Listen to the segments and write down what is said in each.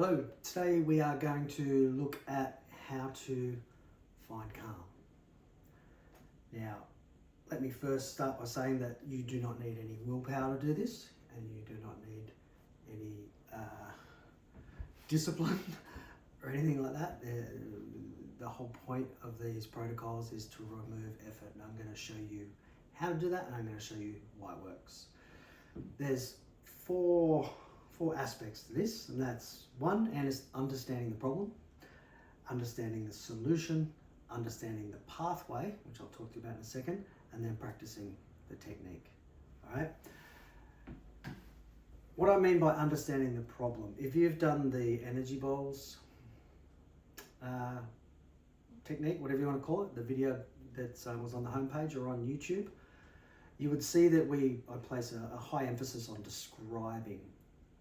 Hello, today we are going to look at how to find calm. Now, let me first start by saying that you do not need any willpower to do this, and you do not need any discipline or anything like that. The whole point of these protocols is to remove effort, and I'm going to show you how to do that, and I'm going to show you why it works. There's four aspects to this, and that's one, and it's understanding the problem, understanding the solution, understanding the pathway, which I'll talk to you about in a second, and then practicing the technique. All right. What I mean by understanding the problem, if you've done the energy bowls technique, whatever you want to call it, the video that was on the homepage or on YouTube, you would see that I place a high emphasis on describing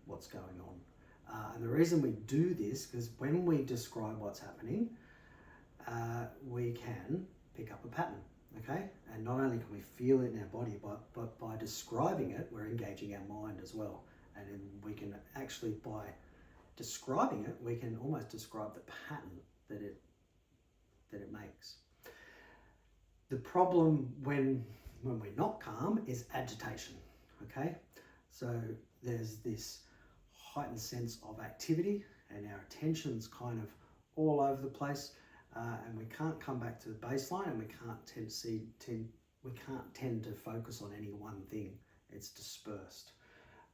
what's going on. And the reason we do this, because when we describe what's happening, we can pick up a pattern, okay? And not only can we feel it in our body, but by describing it, we're engaging our mind as well. And then we can actually, by describing it, we can almost describe the pattern that it makes. The problem when we're not calm is agitation, okay? So there's this heightened sense of activity and our attention's kind of all over the place, and we can't come back to the baseline, and we can't tend to focus on any one thing. It's dispersed.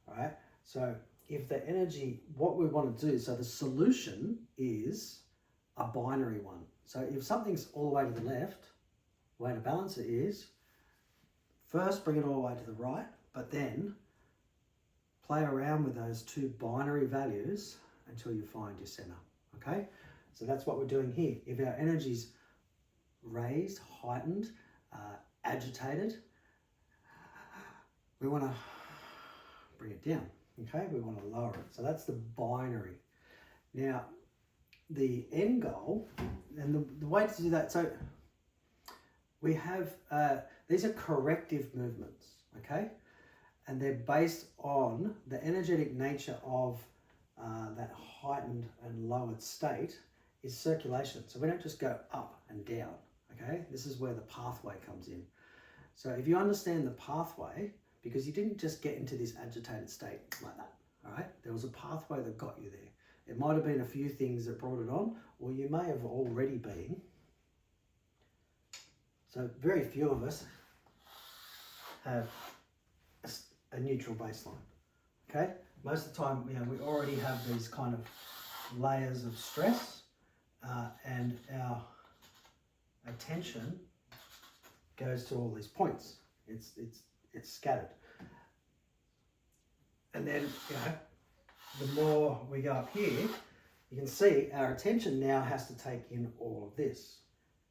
All right, so if the energy, what we want to do, so the solution is a binary one. So if something's all the way to the left, the way to balance it is first bring it all the way to the right, but then play around with those two binary values until you find your center, okay? So that's what we're doing here. If our energy's raised, heightened, agitated, we want to bring it down, okay? We want to lower it. So that's the binary. Now, the end goal, and the way to do that, so we have, these are corrective movements, okay? And they're based on the energetic nature of that heightened and lowered state is circulation. So we don't just go up and down, okay? This is where the pathway comes in. So if you understand the pathway, because you didn't just get into this agitated state like that, all right? There was a pathway that got you there. It might have been a few things that brought it on, or you may have already been. So very few of us have a neutral baseline, okay? Most of the time, we already have these kind of layers of stress, and our attention goes to all these points. It's scattered. And then, the more we go up here, you can see our attention now has to take in all of this.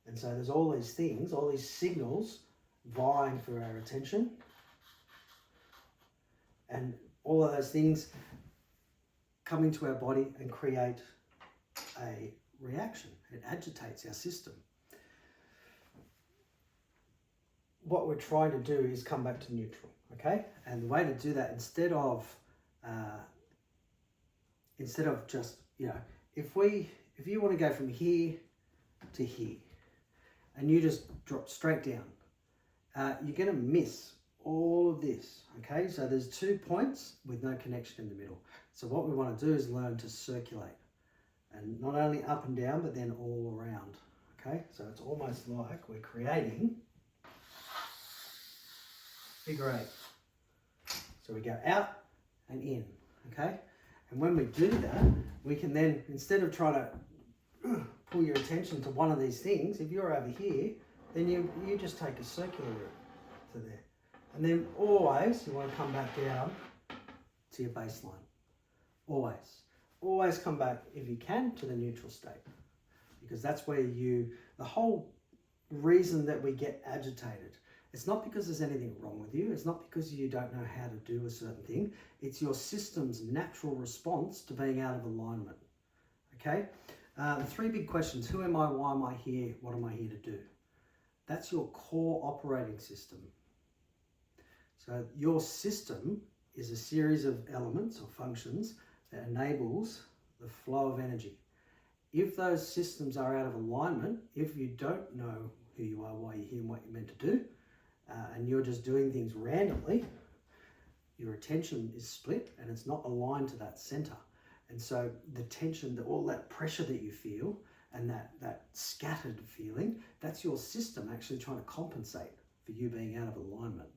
And so there's all these things, all these signals vying for our attention. And all of those things come into our body and create a reaction. It agitates our system. What we're trying to do is come back to neutral, okay? And the way to do that, instead of just, if you want to go from here to here, and you just drop straight down, you're going to miss all of this, okay? So there's 2 points with no connection in the middle. So what we want to do is learn to circulate, and not only up and down, but then all around, okay? So it's almost like we're creating figure 8. So we go out and in, okay? And when we do that, we can then, instead of trying to pull your attention to one of these things, if you're over here, then you just take a circular route to there. And then always you want to come back down to your baseline. Always. Always come back, if you can, to the neutral state. Because that's where the whole reason that we get agitated, it's not because there's anything wrong with you. It's not because you don't know how to do a certain thing. It's your system's natural response to being out of alignment. Okay? The 3 big questions: who am I? Why am I here? What am I here to do? That's your core operating system. So your system is a series of elements or functions that enables the flow of energy. If those systems are out of alignment, if you don't know who you are, why you're here, and what you're meant to do, and you're just doing things randomly, your attention is split and it's not aligned to that center. And so the tension, all that pressure that you feel and that scattered feeling, that's your system actually trying to compensate for you being out of alignment.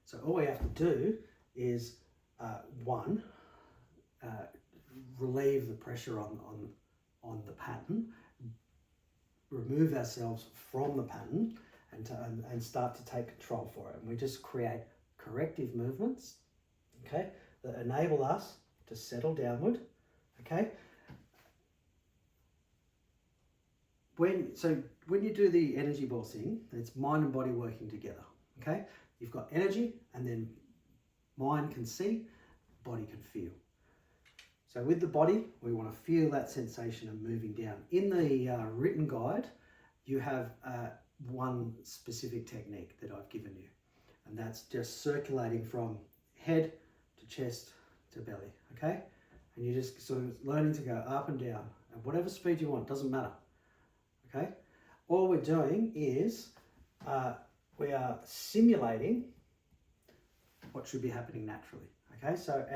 So all we have to do is, one, relieve the pressure on the pattern, remove ourselves from the pattern, and start to take control for it. And we just create corrective movements, okay, that enable us to settle downward, okay. When you do the energy ball thing, it's mind and body working together, okay. You've got energy, and then mind can see, body can feel. So with the body, we want to feel that sensation of moving down. In the written guide, you have one specific technique that I've given you, and that's just circulating from head to chest to belly, okay? And you're just sort of learning to go up and down at whatever speed you want, doesn't matter, okay? All we're doing is we are simulating what should be happening naturally, okay? So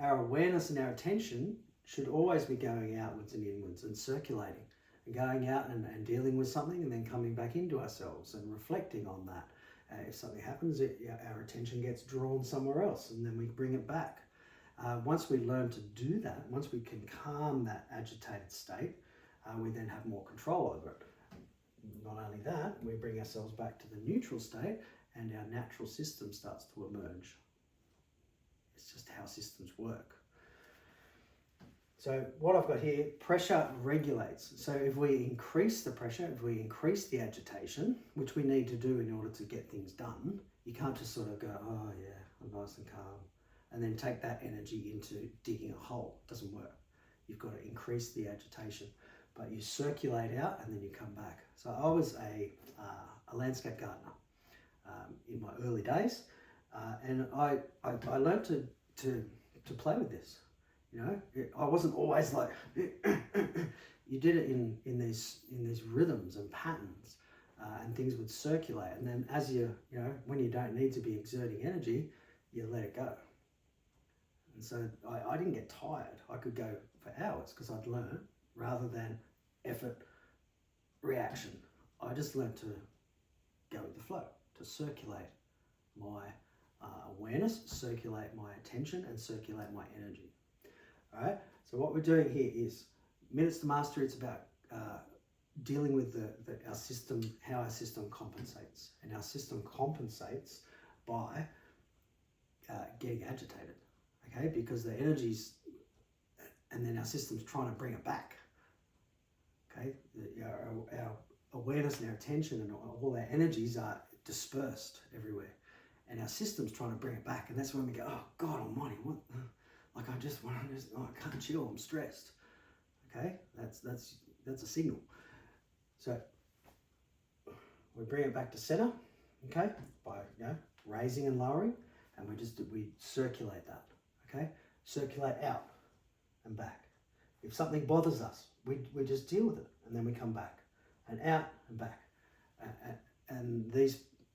our awareness and our attention should always be going outwards and inwards and circulating and going out and dealing with something and then coming back into ourselves and reflecting on that. If something happens, our attention gets drawn somewhere else and then we bring it back. Once we learn to do that, once we can calm that agitated state, we then have more control over it. Not only that, we bring ourselves back to the neutral state and our natural system starts to emerge. It's just how systems work. So what I've got here, pressure regulates. So if we increase the pressure, if we increase the agitation, which we need to do in order to get things done, you can't just sort of go, oh yeah, I'm nice and calm, and then take that energy into digging a hole. It doesn't work. You've got to increase the agitation, but you circulate out and then you come back. So I was a landscape gardener in my early days, and I learned to play with this. You know, I wasn't always like you did it in these rhythms and patterns, and things would circulate. And then as you know, when you don't need to be exerting energy, you let it go. And so I didn't get tired. I could go for hours because I'd learned rather than effort, reaction. I just learned to go with the flow, to circulate my awareness, circulate my attention, and circulate my energy. All right. So what we're doing here is Minutes to Mastery. It's about dealing with our system, how our system compensates, and our system compensates by getting agitated. Okay, because the energies, and then our system's trying to bring it back. Okay, our awareness and our attention and all our energies are dispersed everywhere, and our system's trying to bring it back. And that's when we go, oh God Almighty, what? Like I can't chill. I'm stressed. Okay, that's a signal. So we bring it back to center. Okay, by raising and lowering, and we circulate that. Okay, circulate out and back. If something bothers us, we just deal with it, and then we come back and out and back, and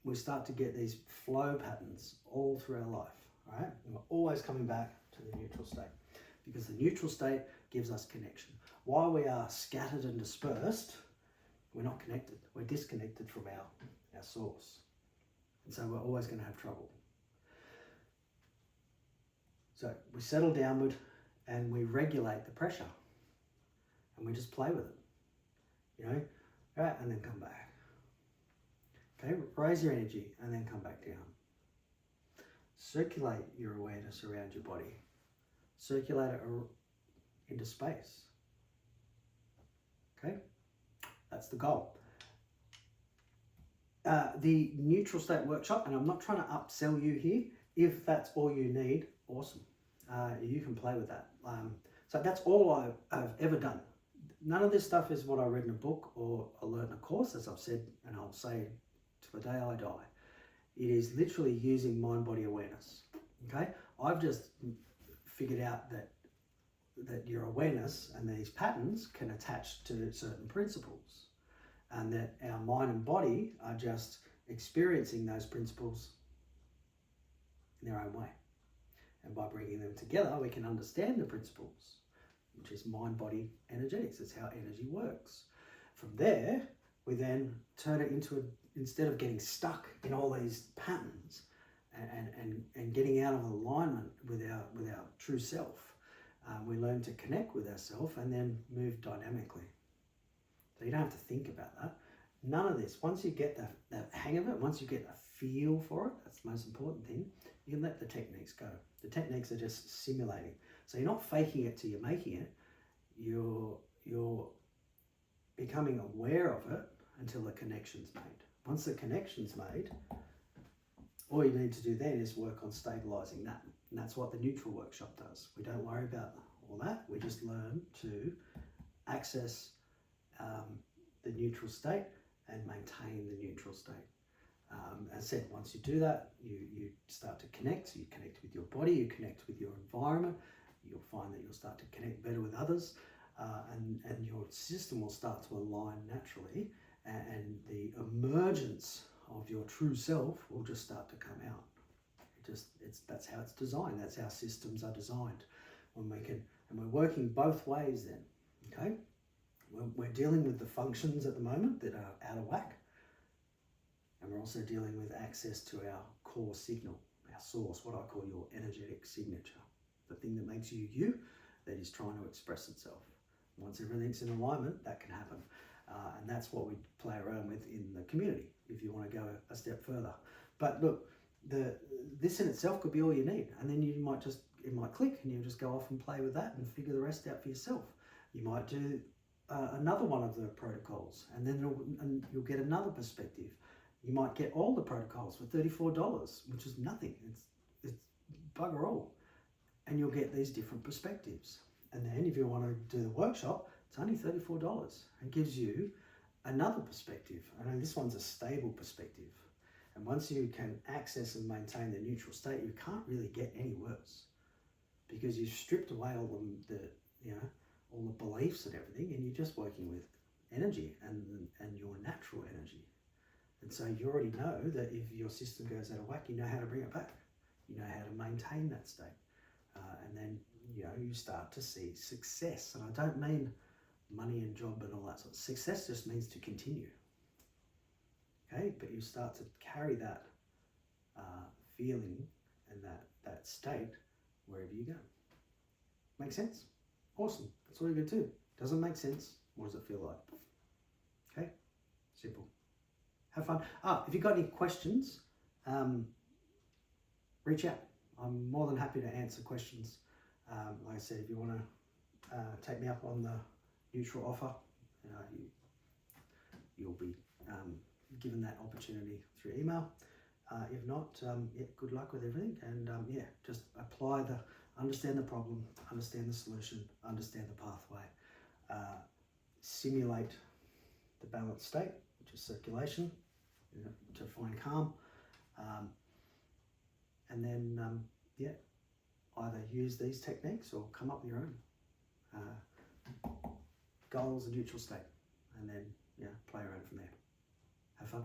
we start to get these flow patterns all through our life. All right, and we're always coming back to the neutral state, because the neutral state gives us connection. While we are scattered and dispersed, we're not connected. We're disconnected from our source, and so we're always going to have trouble. So we settle downward and we regulate the pressure, and we just play with it, right, and then come back. Okay, raise your energy and then come back down. Circulate your awareness around your body. Circulate it into space. Okay, that's the goal. The neutral state workshop, and I'm not trying to upsell you here. If that's all you need, awesome. You can play with that. So that's all I've ever done. None of this stuff is what I read in a book or I learned in a course, as I've said, and I'll say till the day I die. It is literally using mind-body awareness. Okay, I've just figured out that that your awareness and these patterns can attach to certain principles, and that our mind and body are just experiencing those principles in their own way. And by bringing them together, we can understand the principles, which is mind, body, energetics. It's how energy works. From there, we then turn it into instead of getting stuck in all these patterns and getting out of alignment with our true self, we learn to connect with ourselves and then move dynamically. So you don't have to think about that. None of this. Once you get the hang of it, once you get a feel for it, that's the most important thing, you can let the techniques go. The techniques are just simulating. So you're not faking it till you're making it. You're becoming aware of it until the connection's made. Once the connection's made, all you need to do then is work on stabilizing that. And that's what the neutral workshop does. We don't worry about all that. We just learn to access the neutral state and maintain the neutral state. As I said, once you do that, you start to connect. So you connect with your body, you connect with your environment. You'll find that you'll start to connect better with others, and your system will start to align naturally, and the emergence of your true self will just start to come out. That's how it's designed. That's how systems are designed. And we're working both ways then. Okay, we're dealing with the functions at the moment that are out of whack, and we're also dealing with access to our core signal, our source, what I call your energetic signature, the thing that makes you you, that is trying to express itself. Once everything's in alignment, that can happen. And that's what we play around with in the community, if you want to go a step further. But look, this in itself could be all you need. And then it might click, and you'll just go off and play with that and figure the rest out for yourself. You might do another one of the protocols, and then you'll get another perspective. You might get all the protocols for $34, which is nothing. It's bugger all. And you'll get these different perspectives. And then if you want to do the workshop, it's only $34. It gives you another perspective. I know this one's a stable perspective. And once you can access and maintain the neutral state, you can't really get any worse, because you've stripped away all the beliefs and everything, and you're just working with energy and your natural energy. And so you already know that if your system goes out of whack, you know how to bring it back. You know how to maintain that state. And then, you start to see success. And I don't mean money and job and all that sort of success. Just means to continue. Okay, but you start to carry that feeling and that state wherever you go. Make sense? Awesome. That's all you're going to do. Doesn't make sense. What does it feel like? Okay, simple. Have fun. If you've got any questions, reach out. I'm more than happy to answer questions. Like I said, if you want to take me up on the neutral offer, you'll be given that opportunity through email. If not, good luck with everything. And just understand the problem, understand the solution, understand the pathway, simulate the balanced state, which is circulation, to find calm. And then, either use these techniques or come up with your own goals and neutral state, and then, play around from there. Have fun.